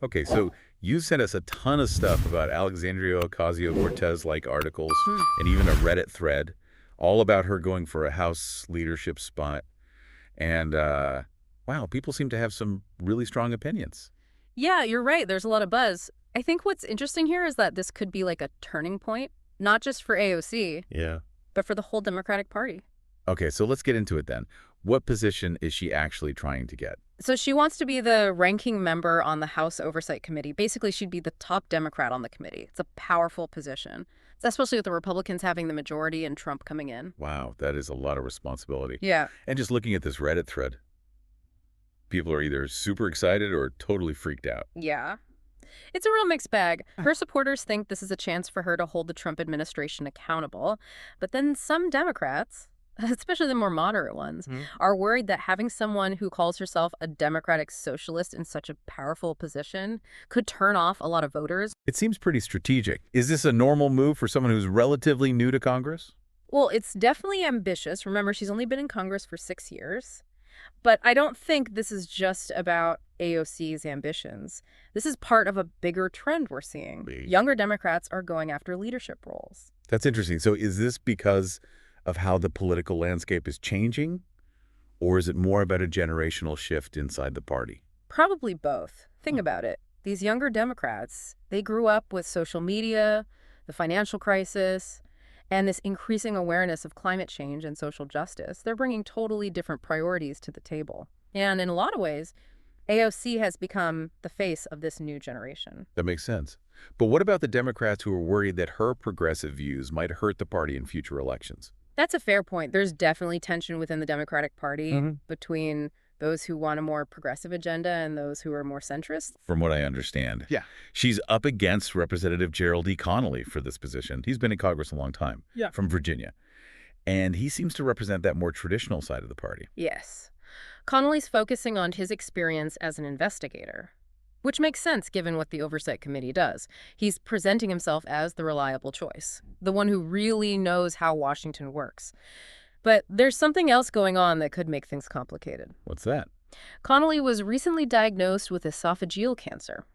Okay, so you sent us a ton of stuff about Alexandria Ocasio-Cortez-like articles and even a Reddit thread all about her going for a House leadership spot. And, wow, people seem to have some really strong opinions. Yeah, you're right. There's a lot of buzz. I think what's interesting here is that this could be like a turning point, not just for AOC, Yeah. but for the whole Democratic Party. Okay, so let's get into it then. What position is she actually trying to get? So she wants to be the ranking member on the House Oversight Committee. Basically, she'd be the top Democrat on the committee. It's a powerful position, especially with the Republicans having the majority and Trump coming in. Wow, that is a lot of responsibility. Yeah. And just looking at this Reddit thread, people are either super excited or totally freaked out. Yeah. It's a real mixed bag. Her supporters think this is a chance for her to hold the Trump administration accountable. But then some Democrats, especially the more moderate ones, are worried that having someone who calls herself a democratic socialist in such a powerful position could turn off a lot of voters. It seems pretty strategic. Is this a normal move for someone who's relatively new to Congress? Well, it's definitely ambitious. Remember, she's only been in Congress for 6 years. But I don't think this is just about AOC's ambitions. This is part of a bigger trend we're seeing. Younger Democrats are going after leadership roles. That's interesting. So is this because of how the political landscape is changing, or is it more about a generational shift inside the party? Probably both. Think about it. These younger Democrats, they grew up with social media, the financial crisis, and this increasing awareness of climate change and social justice. They're bringing totally different priorities to the table. And in a lot of ways, AOC has become the face of this new generation. That makes sense. But what about the Democrats who are worried that her progressive views might hurt the party in future elections? That's a fair point. There's definitely tension within the Democratic Party between those who want a more progressive agenda and those who are more centrist. From what I understand. Yeah. She's up against Representative Gerald E. Connolly for this position. He's been in Congress a long time. Yeah. From Virginia. And he seems to represent that more traditional side of the party. Yes. Connolly's focusing on his experience as an investigator, which makes sense given what the Oversight Committee does. He's presenting himself as the reliable choice, the one who really knows how Washington works. But there's something else going on that could make things complicated. What's that? Connolly was recently diagnosed with esophageal cancer,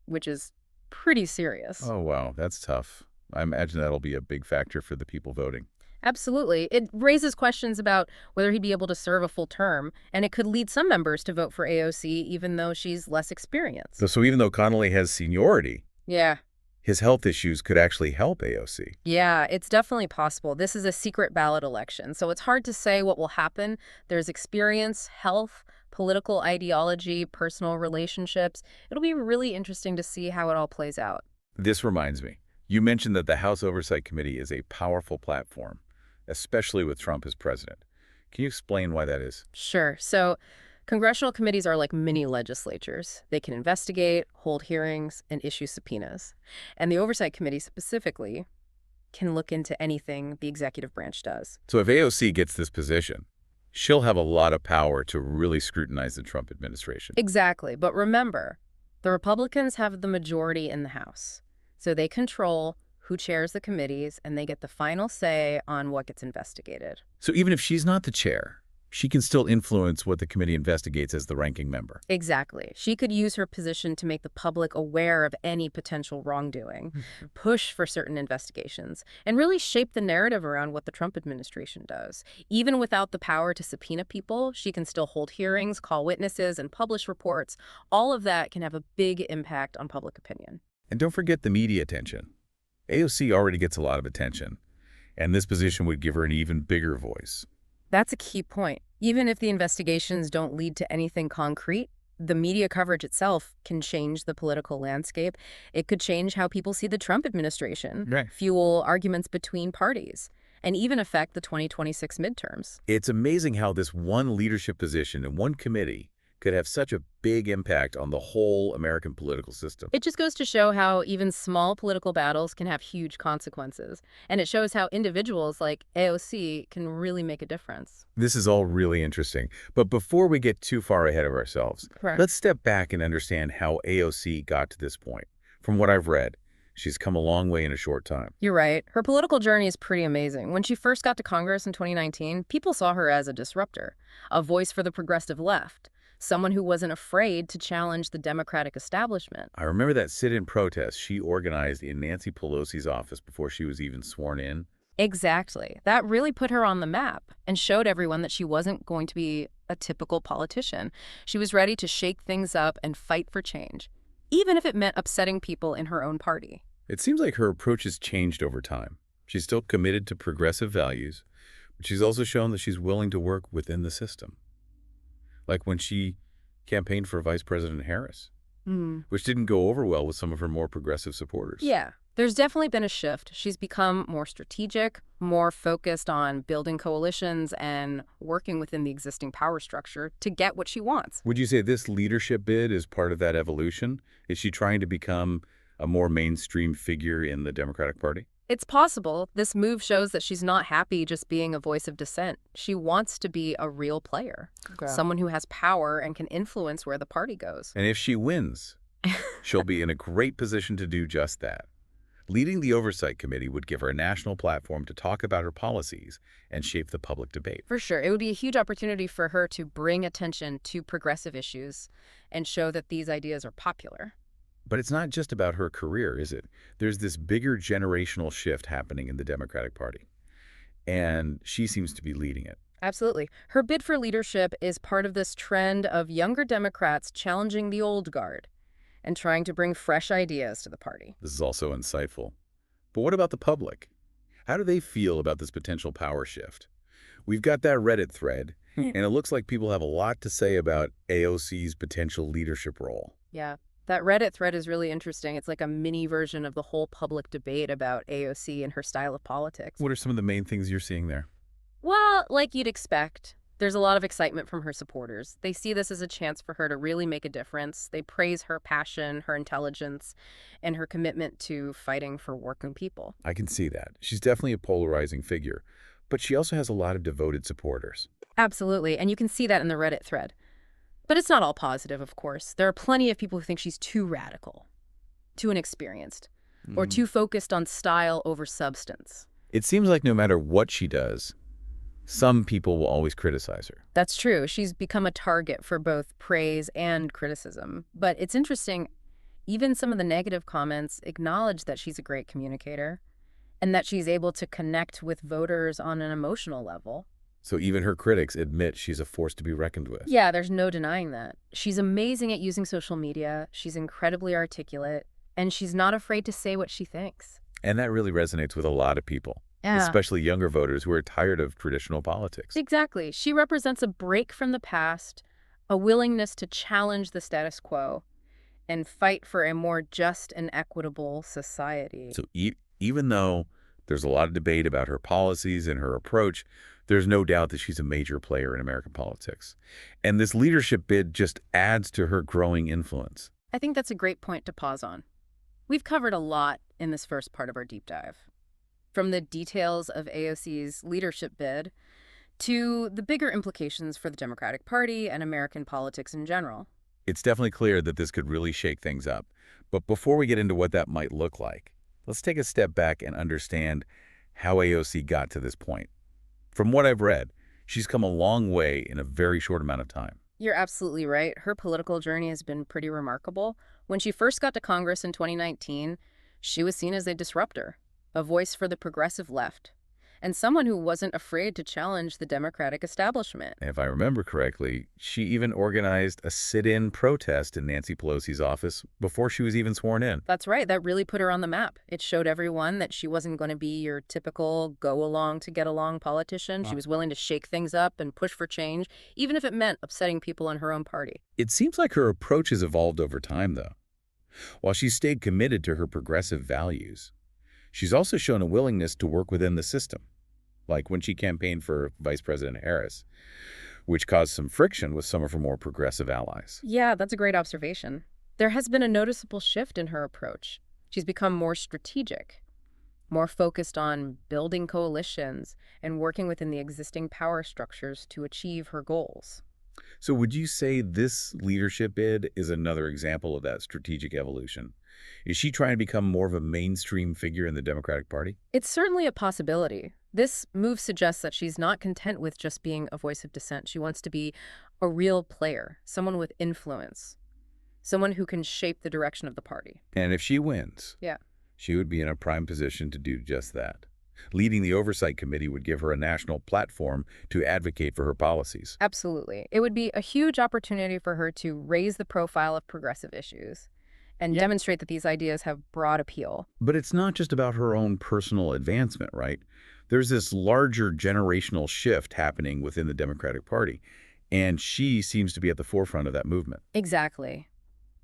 which is pretty serious. Oh, wow. That's tough. I imagine that'll be a big factor for the people voting. Absolutely. It raises questions about whether he'd be able to serve a full term, and it could lead some members to vote for AOC even though she's less experienced. So even though Connolly has seniority, Yeah. his health issues could actually help AOC. Yeah, it's definitely possible. This is a secret ballot election, so it's hard to say what will happen. There's experience, health, political ideology, personal relationships. It'll be really interesting to see how it all plays out. This reminds me. You mentioned that the House Oversight Committee is a powerful platform, especially with Trump as president. Can you explain why that is? Sure. So congressional committees are like mini legislatures. They can investigate, hold hearings, and issue subpoenas. And the Oversight Committee specifically can look into anything the executive branch does. So if AOC gets this position, she'll have a lot of power to really scrutinize the Trump administration. Exactly. But remember, the Republicans have the majority in the House. So they control who chairs the committees, and they get the final say on what gets investigated. So even if she's not the chair, she can still influence what the committee investigates as the ranking member. Exactly. She could use her position to make the public aware of any potential wrongdoing, push for certain investigations, and really shape the narrative around what the Trump administration does. Even without the power to subpoena people, she can still hold hearings, call witnesses, and publish reports. All of that can have a big impact on public opinion. And don't forget the media attention. AOC already gets a lot of attention, and this position would give her an even bigger voice. That's a key point. Even if the investigations don't lead to anything concrete, the media coverage itself can change the political landscape. It could change how people see the Trump administration, Right. fuel arguments between parties, and even affect the 2026 midterms. It's amazing how this one leadership position in one committee could have such a big impact on the whole American political system. It just goes to show how even small political battles can have huge consequences. And it shows how individuals like AOC can really make a difference. This is all really interesting. But before we get too far ahead of ourselves, Correct. let's step back and understand how AOC got to this point. From what I've read, she's come a long way in a short time. You're right. Her political journey is pretty amazing. When she first got to Congress in 2019, people saw her as a disruptor, a voice for the progressive left. someone who wasn't afraid to challenge the Democratic establishment. I remember that sit-in protest she organized in Nancy Pelosi's office before she was even sworn in. Exactly. That really put her on the map and showed everyone that she wasn't going to be a typical politician. She was ready to shake things up and fight for change, even if it meant upsetting people in her own party. It seems like her approach has changed over time. She's still committed to progressive values, but she's also shown that she's willing to work within the system. Like when she campaigned for Vice President Harris, which didn't go over well with some of her more progressive supporters. Yeah, there's definitely been a shift. She's become more strategic, more focused on building coalitions and working within the existing power structure to get what she wants. Would you say this leadership bid is part of that evolution? Is she trying to become a more mainstream figure in the Democratic Party? It's possible. This move shows that she's not happy just being a voice of dissent. She wants to be a real player, someone who has power and can influence where the party goes. And if she wins, she'll be in a great position to do just that. Leading the Oversight Committee would give her a national platform to talk about her policies and shape the public debate. For sure. It would be a huge opportunity for her to bring attention to progressive issues and show that these ideas are popular. But it's not just about her career, is it? There's this bigger generational shift happening in the Democratic Party, and she seems to be leading it. Absolutely. Her bid for leadership is part of this trend of younger Democrats challenging the old guard and trying to bring fresh ideas to the party. This is also insightful. But what about the public? How do they feel about this potential power shift? We've got that Reddit thread, and it looks like people have a lot to say about AOC's potential leadership role. Yeah. That Reddit thread is really interesting. It's like a mini version of the whole public debate about AOC and her style of politics. What are some of the main things you're seeing there? Well, like you'd expect, there's a lot of excitement from her supporters. They see this as a chance for her to really make a difference. They praise her passion, her intelligence, and her commitment to fighting for working people. I can see that. She's definitely a polarizing figure, but she also has a lot of devoted supporters. Absolutely, and you can see that in the Reddit thread. But it's not all positive, of course. There are plenty of people who think she's too radical, too inexperienced, or too focused on style over substance. It seems like no matter what she does, some people will always criticize her. That's true. She's become a target for both praise and criticism. But it's interesting, even some of the negative comments acknowledge that she's a great communicator and that she's able to connect with voters on an emotional level. So even her critics admit she's a force to be reckoned with. Yeah, there's no denying that. She's amazing at using social media, she's incredibly articulate, and she's not afraid to say what she thinks. And that really resonates with a lot of people, especially younger voters who are tired of traditional politics. Exactly. She represents a break from the past, a willingness to challenge the status quo, and fight for a more just and equitable society. So even though there's a lot of debate about her policies and her approach, there's no doubt that she's a major player in American politics. And this leadership bid just adds to her growing influence. I think that's a great point to pause on. We've covered a lot in this first part of our deep dive. From the details of AOC's leadership bid to the bigger implications for the Democratic Party and American politics in general. It's definitely clear that this could really shake things up. But before we get into what that might look like, let's take a step back and understand how AOC got to this point. From what I've read, she's come a long way in a very short amount of time. You're absolutely right. Her political journey has been pretty remarkable. When she first got to Congress in 2019, she was seen as a disruptor, a voice for the progressive left, and someone who wasn't afraid to challenge the Democratic establishment. If I remember correctly, she even organized a sit-in protest in Nancy Pelosi's office before she was even sworn in. That's right. That really put her on the map. It showed everyone that she wasn't going to be your typical go-along-to-get-along politician. She was willing to shake things up and push for change, even if it meant upsetting people in her own party. It seems like her approach has evolved over time, though. While she stayed committed to her progressive values, she's also shown a willingness to work within the system, like when she campaigned for Vice President Harris, which caused some friction with some of her more progressive allies. Yeah, that's a great observation. There has been a noticeable shift in her approach. She's become more strategic, more focused on building coalitions and working within the existing power structures to achieve her goals. So would you say this leadership bid is another example of that strategic evolution? Is she trying to become more of a mainstream figure in the Democratic Party? It's certainly a possibility. This move suggests that she's not content with just being a voice of dissent. She wants to be A real player, someone with influence, someone who can shape the direction of the party. And if she wins, Yeah. she would be in a prime position to do just that. Leading the Oversight Committee would give her a national platform to advocate for her policies. Absolutely. It would be a huge opportunity for her to raise the profile of progressive issues and demonstrate that these ideas have broad appeal. But it's not just about her own personal advancement, right? There's this larger generational shift happening within the Democratic Party, and she seems to be at the forefront of that movement. Exactly.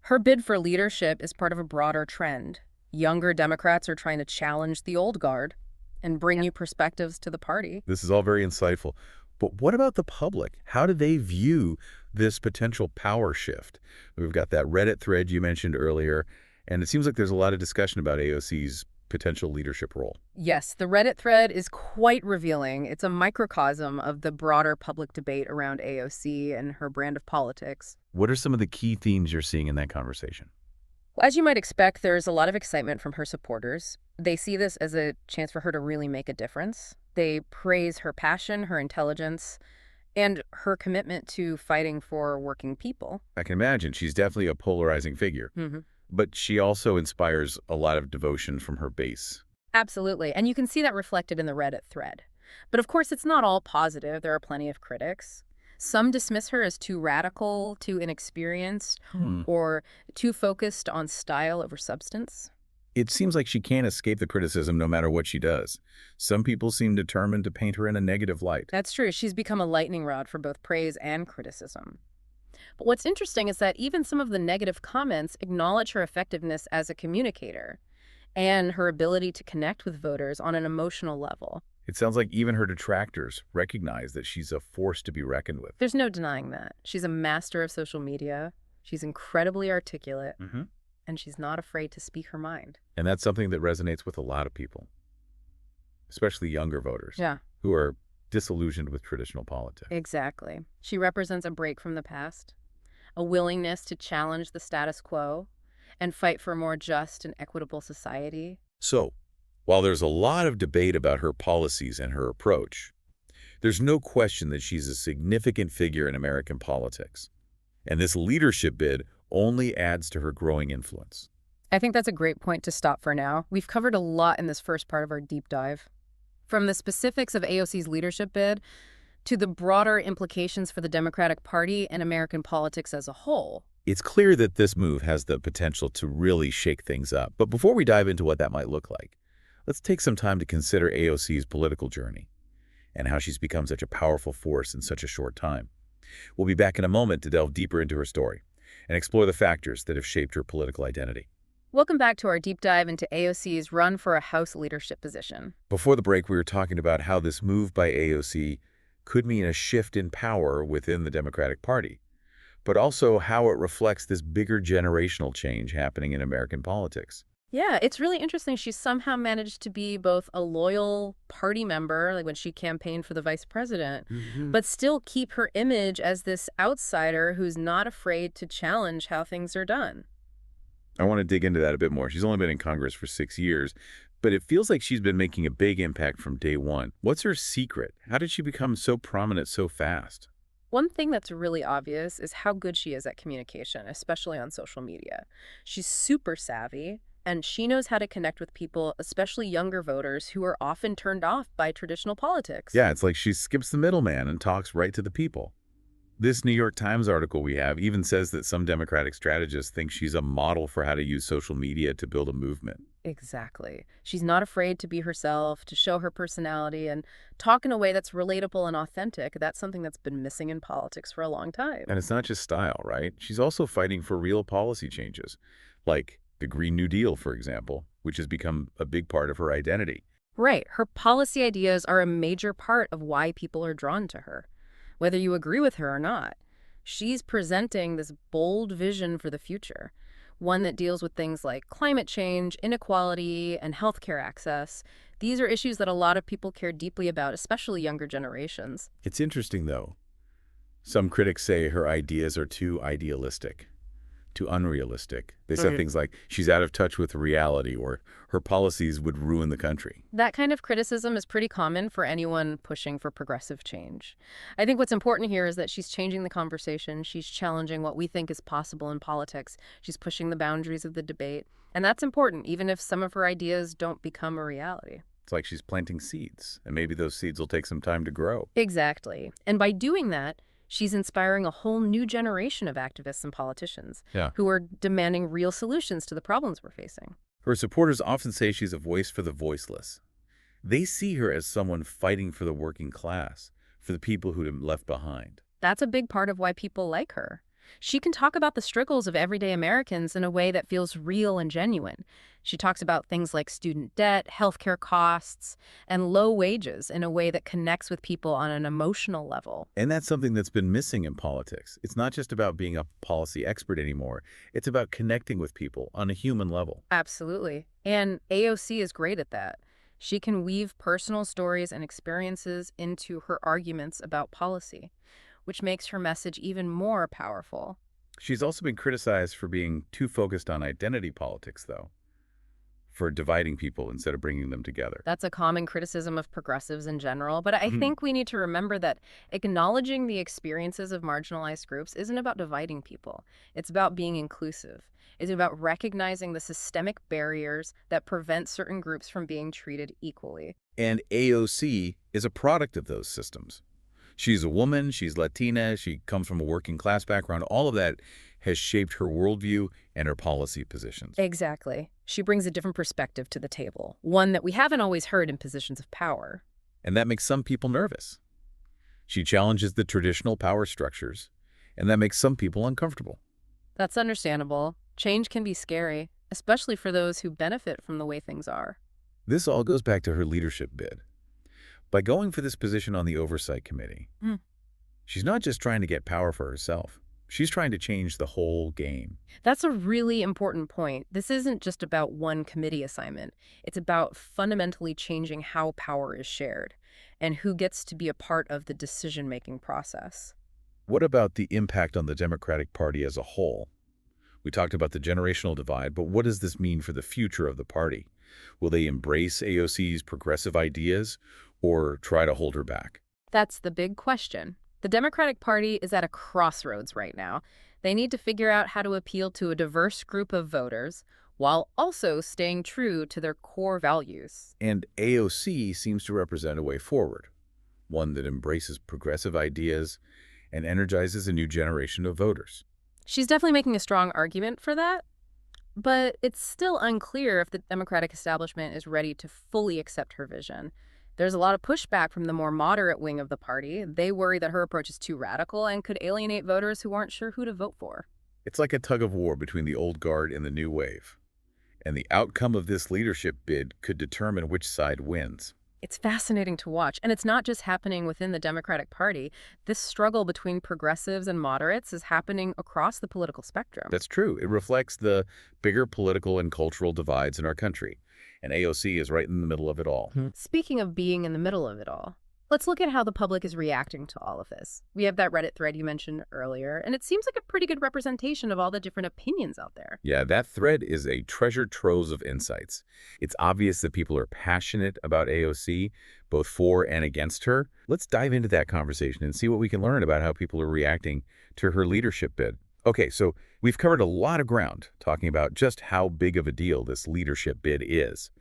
Her bid for leadership is part of a broader trend. Younger Democrats are trying to challenge the old guard and bring new perspectives to the party. This is all very insightful. But what about the public? How do they view this potential power shift? We've got that Reddit thread you mentioned earlier, and it seems like there's a lot of discussion about AOC's potential leadership role. Yes, the Reddit thread is quite revealing. It's a microcosm of the broader public debate around AOC and her brand of politics. What are some of the key themes you're seeing in that conversation? Well, as you might expect, there's a lot of excitement from her supporters. They see this as a chance for her to really make a difference. They praise her passion, her intelligence, and her commitment to fighting for working people. I can imagine she's definitely a polarizing figure, but she also inspires a lot of devotion from her base. Absolutely. And you can see that reflected in the Reddit thread. But of course, it's not all positive. There are plenty of critics. Some dismiss her as too radical, too inexperienced, or too focused on style over substance. It seems like she can't escape the criticism no matter what she does. Some people seem determined to paint her in a negative light. That's true. She's become a lightning rod for both praise and criticism. But what's interesting is that even some of the negative comments acknowledge her effectiveness as a communicator and her ability to connect with voters on an emotional level. It sounds like even her detractors recognize that she's a force to be reckoned with. There's no denying that. She's a master of social media. She's incredibly articulate, and she's not afraid to speak her mind. And that's something that resonates with a lot of people, especially younger voters who are disillusioned with traditional politics. Exactly. She represents a break from the past, a willingness to challenge the status quo and fight for a more just and equitable society. So, while there's a lot of debate about her policies and her approach, there's no question that she's a significant figure in American politics. And this leadership bid only adds to her growing influence. I think that's a great point to stop for now. We've covered a lot in this first part of our deep dive. From the specifics of AOC's leadership bid to the broader implications for the Democratic Party and American politics as a whole. It's clear that this move has the potential to really shake things up. But before we dive into what that might look like, let's take some time to consider AOC's political journey and how she's become such a powerful force in such a short time. We'll be back in a moment to delve deeper into her story and explore the factors that have shaped her political identity. Welcome back to our deep dive into AOC's run for a House leadership position. Before the break, we were talking about how this move by AOC could mean a shift in power within the Democratic Party, but also how it reflects this bigger generational change happening in American politics. Yeah, it's really interesting. She somehow managed to be both a loyal party member, like when she campaigned for the vice president, but still keep her image as this outsider who's not afraid to challenge how things are done. I want to dig into that a bit more. She's only been in Congress for 6 years, but it feels like she's been making a big impact from day one. What's her secret? How did she become so prominent so fast? One thing that's really obvious is how good she is at communication, especially on social media. She's super savvy, and she knows how to connect with people, especially younger voters who are often turned off by traditional politics. Yeah, it's like she skips the middleman and talks right to the people. This New York Times article we have even says that some Democratic strategists think she's a model for how to use social media to build a movement. Exactly. She's not afraid to be herself, to show her personality, and talk in a way that's relatable and authentic. That's something that's been missing in politics for a long time. And it's not just style, right? She's also fighting for real policy changes, like the Green New Deal, for example, which has become a big part of her identity. Right. Her policy ideas are a major part of why people are drawn to her, whether you agree with her or not. She's presenting this bold vision for the future, one that deals with things like climate change, inequality, and healthcare access. These are issues that a lot of people care deeply about, especially younger generations. It's interesting, though. Some critics say her ideas are too idealistic. to unrealistic. They said things like, she's out of touch with reality, or her policies would ruin the country. That kind of criticism is pretty common for anyone pushing for progressive change. I think what's important here is that she's changing the conversation. She's challenging what we think is possible in politics. She's pushing the boundaries of the debate. And that's important, even if some of her ideas don't become a reality. It's like she's planting seeds, and maybe those seeds will take some time to grow. Exactly. And by doing that, she's inspiring a whole new generation of activists and politicians who are demanding real solutions to the problems we're facing. Her supporters often say she's a voice for the voiceless. They see her as someone fighting for the working class, for the people who've been left behind. That's a big part of why people like her. She can talk about the struggles of everyday Americans in a way that feels real and genuine. She talks about things like student debt, healthcare costs, and low wages in a way that connects with people on an emotional level. And that's something that's been missing in politics. It's not just about being a policy expert anymore. It's about connecting with people on a human level. Absolutely. And AOC is great at that. She can weave personal stories and experiences into her arguments about policy, which makes her message even more powerful. She's also been criticized for being too focused on identity politics, though, for dividing people instead of bringing them together. That's a common criticism of progressives in general, but I think we need to remember that acknowledging the experiences of marginalized groups isn't about dividing people. It's about being inclusive. It's about recognizing the systemic barriers that prevent certain groups from being treated equally. And AOC is a product of those systems. She's a woman, she's Latina, she comes from a working class background. All of that has shaped her worldview and her policy positions. Exactly. She brings a different perspective to the table, one that we haven't always heard in positions of power. And that makes some people nervous. She challenges the traditional power structures, and that makes some people uncomfortable. That's understandable. Change can be scary, especially for those who benefit from the way things are. This all goes back to her leadership bid. By going for this position on the Oversight Committee, she's not just trying to get power for herself. She's trying to change the whole game. That's a really important point. This isn't just about one committee assignment. It's about fundamentally changing how power is shared and who gets to be a part of the decision-making process. What about the impact on the Democratic Party as a whole? We talked about the generational divide, but what does this mean for the future of the party? Will they embrace AOC's progressive ideas or try to hold her back? That's the big question. The Democratic Party is at a crossroads right now. They need to figure out how to appeal to a diverse group of voters while also staying true to their core values. And AOC seems to represent a way forward, one that embraces progressive ideas and energizes a new generation of voters. She's definitely making a strong argument for that, but it's still unclear if the Democratic establishment is ready to fully accept her vision. There's a lot of pushback from the more moderate wing of the party. They worry that her approach is too radical and could alienate voters who aren't sure who to vote for. It's like a tug of war between the old guard and the new wave. And the outcome of this leadership bid could determine which side wins. It's fascinating to watch, and it's not just happening within the Democratic Party. This struggle between progressives and moderates is happening across the political spectrum. That's true. It reflects the bigger political and cultural divides in our country. And AOC is right in the middle of it all. Speaking of being in the middle of it all, let's look at how the public is reacting to all of this. We have that Reddit thread you mentioned earlier, and it seems like a pretty good representation of all the different opinions out there. Yeah, that thread is a treasure trove of insights. It's obvious that people are passionate about AOC, both for and against her. Let's dive into that conversation and see what we can learn about how people are reacting to her leadership bid. Okay, so we've covered a lot of ground talking about just how big of a deal this leadership bid is,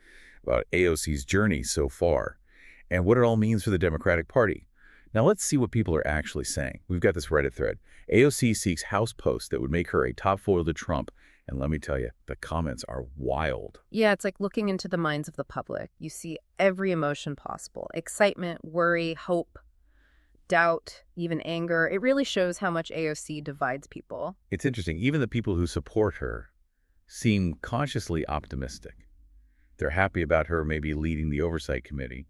about AOC's journey so far, and what it all means for the Democratic Party. Now let's see what people are actually saying. We've got this Reddit thread. AOC seeks House post that would make her a top foil to Trump. And let me tell you, the comments are wild. Yeah, it's like looking into the minds of the public. You see every emotion possible: excitement, worry, hope, doubt, even anger. It really shows how much AOC divides people. It's interesting. Even the people who support her seem consciously optimistic. They're happy about her maybe leading the Oversight Committee,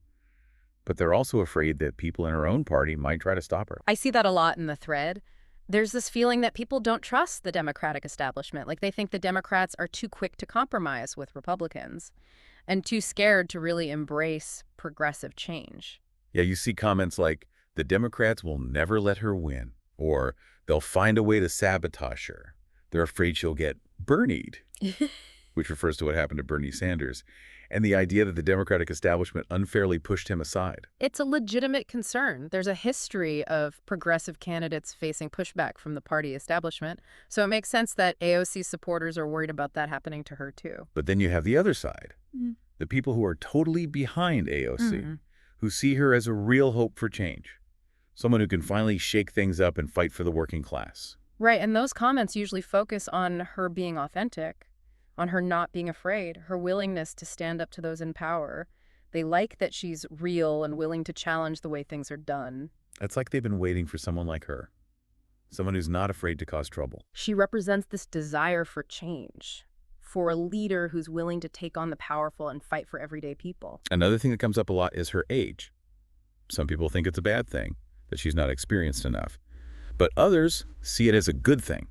but they're also afraid that people in her own party might try to stop her. I see that a lot in the thread. There's this feeling that people don't trust the Democratic establishment. Like they think the Democrats are too quick to compromise with Republicans and too scared to really embrace progressive change. Yeah, you see comments like, the Democrats will never let her win, or they'll find a way to sabotage her. They're afraid she'll get Bernied, which refers to what happened to Bernie Sanders, and the idea that the Democratic establishment unfairly pushed him aside. It's a legitimate concern. There's a history of progressive candidates facing pushback from the party establishment, so it makes sense that AOC supporters are worried about that happening to her, too. But then you have the other side, Mm. the people who are totally behind AOC, Mm-hmm. who see her as a real hope for change, someone who can finally shake things up and fight for the working class. Right, and those comments usually focus on her being authentic, on her not being afraid, her willingness to stand up to those in power. They like that she's real and willing to challenge the way things are done. It's like they've been waiting for someone like her, someone who's not afraid to cause trouble. She represents this desire for change, for a leader who's willing to take on the powerful and fight for everyday people. Another thing that comes up a lot is her age. Some people think it's a bad thing, that she's not experienced enough. But others see it as a good thing,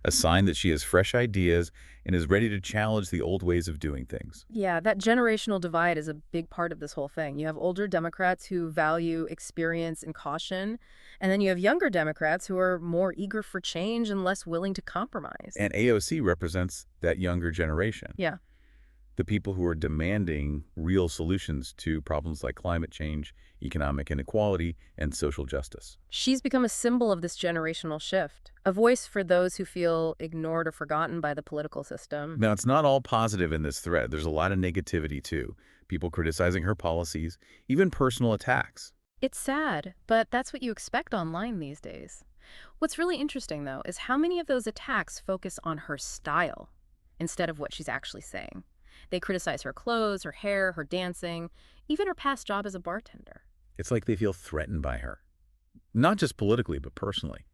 a sign that she has fresh ideas and is ready to challenge the old ways of doing things. Yeah, that generational divide is a big part of this whole thing. You have older Democrats who value experience and caution, and then you have younger Democrats who are more eager for change and less willing to compromise. And AOC represents that younger generation. Yeah. The people who are demanding real solutions to problems like climate change, economic inequality, and social justice. She's become a symbol of this generational shift, a voice for those who feel ignored or forgotten by the political system. Now, it's not all positive in this thread. There's a lot of negativity, too. People criticizing her policies, even personal attacks. It's sad, but that's what you expect online these days. What's really interesting, though, is how many of those attacks focus on her style instead of what she's actually saying. They criticize her clothes, her hair, her dancing, even her past job as a bartender. It's like they feel threatened by her. Not just politically, but personally.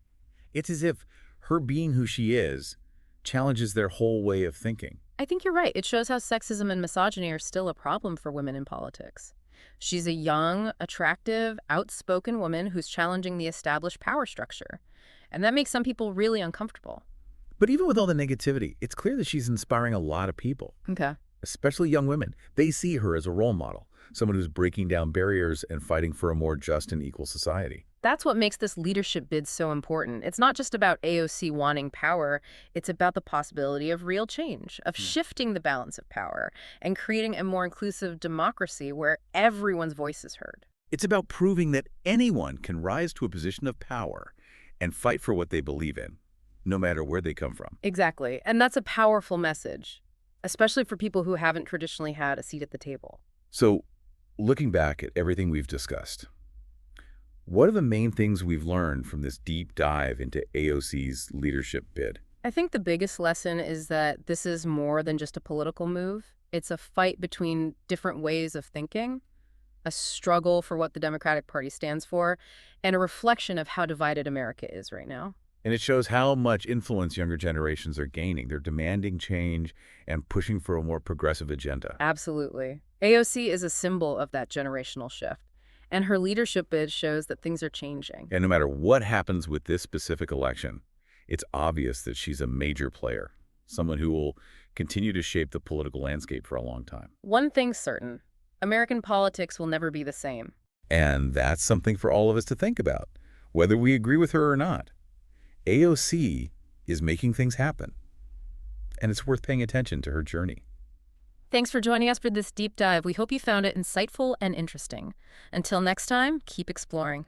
It's as if her being who she is challenges their whole way of thinking. I think you're right. It shows how sexism and misogyny are still a problem for women in politics. She's a young, attractive, outspoken woman who's challenging the established power structure. And that makes some people really uncomfortable. But even with all the negativity, it's clear that she's inspiring a lot of people, Okay. especially young women. They see her as a role model, someone who's breaking down barriers and fighting for a more just and equal society. That's what makes this leadership bid so important. It's not just about AOC wanting power. It's about the possibility of real change, of shifting the balance of power, and creating a more inclusive democracy where everyone's voice is heard. It's about proving that anyone can rise to a position of power and fight for what they believe in, no matter where they come from. Exactly. And that's a powerful message, especially for people who haven't traditionally had a seat at the table. So, looking back at everything we've discussed, what are the main things we've learned from this deep dive into AOC's leadership bid? I think the biggest lesson is that this is more than just a political move. It's a fight between different ways of thinking, a struggle for what the Democratic Party stands for, and a reflection of how divided America is right now. And it shows how much influence younger generations are gaining. They're demanding change and pushing for a more progressive agenda. Absolutely. AOC is a symbol of that generational shift, and her leadership bid shows that things are changing. And no matter what happens with this specific election, it's obvious that she's a major player, someone who will continue to shape the political landscape for a long time. One thing's certain, American politics will never be the same. And that's something for all of us to think about, whether we agree with her or not. AOC is making things happen, and it's worth paying attention to her journey. Thanks for joining us for this deep dive. We hope you found it insightful and interesting. Until next time, keep exploring.